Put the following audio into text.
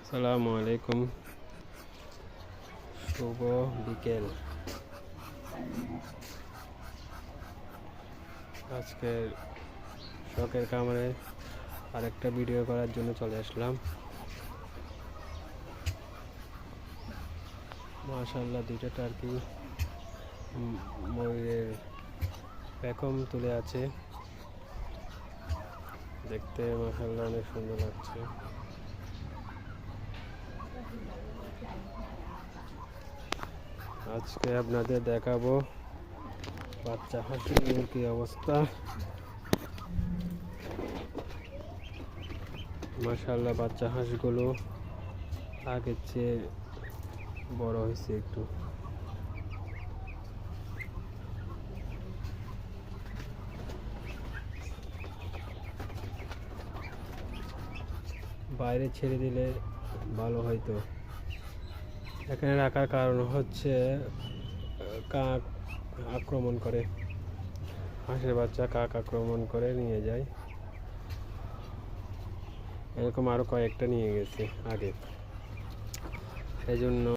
আসসালামু আলাইকুম, শুভ বিকেল। আজকে শখের কামড়ে আরেকটা ভিডিও করার জন্য চলে আসলাম। মাশাআল্লাহ, দুইটা টার্কি ময়ূরের পেখম তুলে আছে, দেখতে মাশাআল্লাহ অনেক সুন্দর লাগছে। আজকে আপনাদের দেখাবো বাচ্চা হাঁসগুলোর কি অবস্থা। মাশাআল্লাহ, বাচ্চা হাঁসগুলো আগের চেয়ে বড় হয়েছে একটু। বাইরে ছেড়ে দিলে ভালো হয়তো। এখানে রাখার কারণ হচ্ছে কাক আক্রমণ করে, হাঁসের বাচ্চা কাক আক্রমণ করে নিয়ে যায়। এরকম আরো কয়েকটা নিয়ে গেছে আগে, এই জন্য